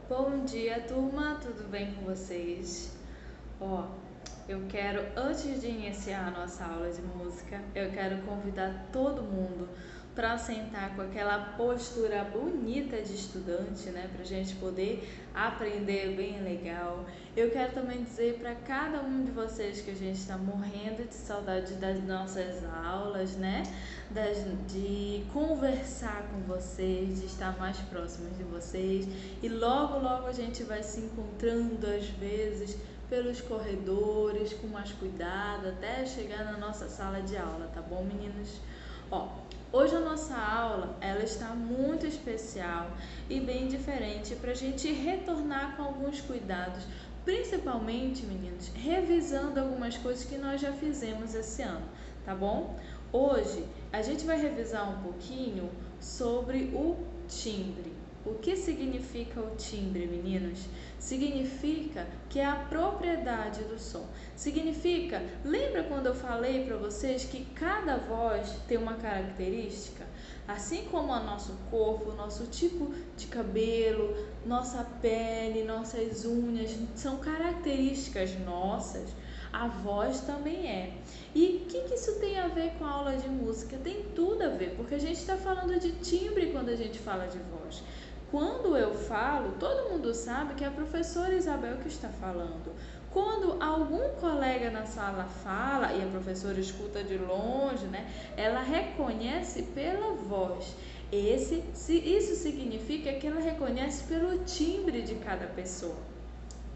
Bom dia, turma, tudo bem com vocês? Ó, eu quero, antes de iniciar a nossa aula de música, eu quero convidar todo mundo para sentar com aquela postura bonita de estudante, né? Para a gente poder aprender bem legal. Eu quero também dizer para cada um de vocês que a gente está morrendo de saudade das nossas aulas, né? De conversar com vocês, de estar mais próximos de vocês. E logo, logo a gente vai se encontrando às vezes pelos corredores, com mais cuidado, até chegar na nossa sala de aula, tá bom, meninos? Ó, hoje a nossa aula, ela está muito especial e bem diferente para a gente retornar com alguns cuidados, principalmente, meninos, revisando algumas coisas que nós já fizemos esse ano, tá bom? Hoje a gente vai revisar um pouquinho sobre o timbre. O que significa o timbre, meninos? Significa que é a propriedade do som. Significa, lembra quando eu falei para vocês que cada voz tem uma característica? Assim como o nosso corpo, nosso tipo de cabelo, nossa pele, nossas unhas, são características nossas, a voz também é. E o que isso tem a ver com a aula de música? Tem tudo a ver, porque a gente está falando de timbre quando a gente fala de voz. Quando eu falo, todo mundo sabe que é a professora Isabel que está falando. Quando algum colega na sala fala e a professora escuta de longe, né, ela reconhece pela voz. Isso significa que ela reconhece pelo timbre de cada pessoa.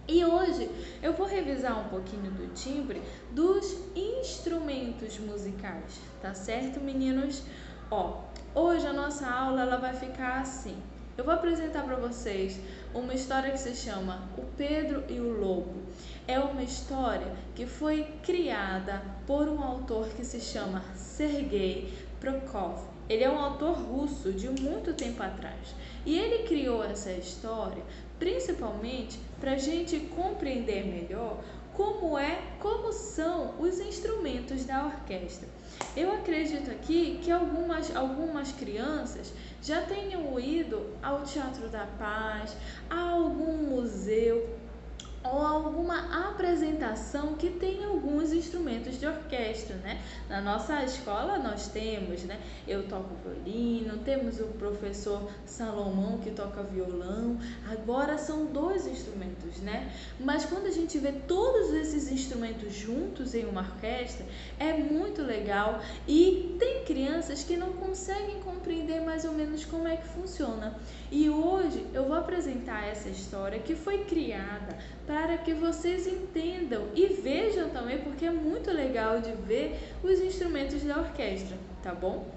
E hoje eu vou revisar um pouquinho do timbre dos instrumentos musicais, tá certo, meninos? Ó, hoje a nossa aula ela vai ficar assim. Eu vou apresentar para vocês uma história que se chama O Pedro e o Lobo. É uma história que foi criada por um autor que se chama Sergei Prokofiev. Ele é um autor russo de muito tempo atrás. E ele criou essa história principalmente para a gente compreender melhor como são os instrumentos da orquestra. Eu acredito aqui que algumas crianças já tenham ido ao Teatro da Paz, a algum museu ou alguma apresentação que tenha alguns instrumentos de orquestra, né? Na nossa escola nós temos, né? Eu toco violino, temos o professor Salomão que toca violão, agora são 2 instrumentos, né? Mas quando a gente vê todos esses instrumentos juntos em uma orquestra, é muito legal e tem crianças que não conseguem compreender mais ou menos como é que funciona. E hoje eu vou apresentar essa história que foi criada para que vocês entendam e vejam também, porque é muito legal de ver os instrumentos da orquestra, tá bom?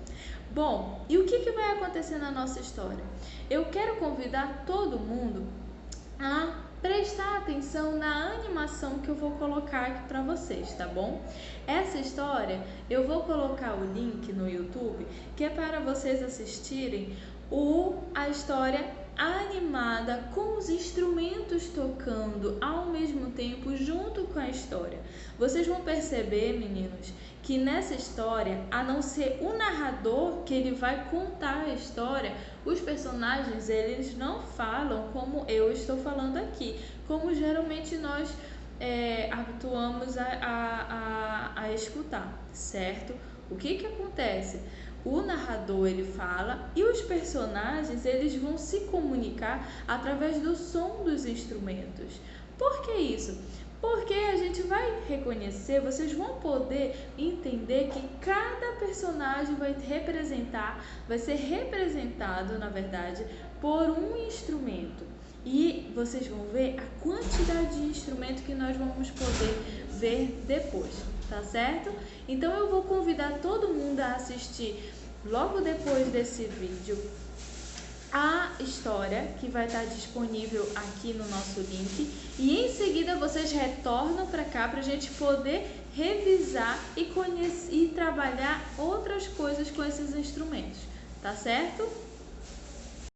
Bom, e o que vai acontecer na nossa história? Eu quero convidar todo mundo a prestar atenção na animação que eu vou colocar aqui para vocês, tá bom? Essa história eu vou colocar o link no YouTube, que é para vocês assistirem a história animada com os instrumentos tocando ao mesmo tempo junto com a história. Vocês vão perceber, meninos, que nessa história, a não ser o narrador que ele vai contar a história, os personagens eles não falam como eu estou falando aqui, como geralmente nós habituamos a escutar, certo? O que acontece? O narrador ele fala e os personagens eles vão se comunicar através do som dos instrumentos. Por que isso? Porque a gente vai reconhecer, vocês vão poder entender que cada personagem vai ser representado, na verdade, por um instrumento. E vocês vão ver a quantidade de instrumento que nós vamos poder ver depois, tá certo? Então eu vou convidar todo mundo a assistir logo depois desse vídeo a história que vai estar disponível aqui no nosso link e em seguida vocês retornam para cá para a gente poder revisar e conhecer e trabalhar outras coisas com esses instrumentos, tá certo?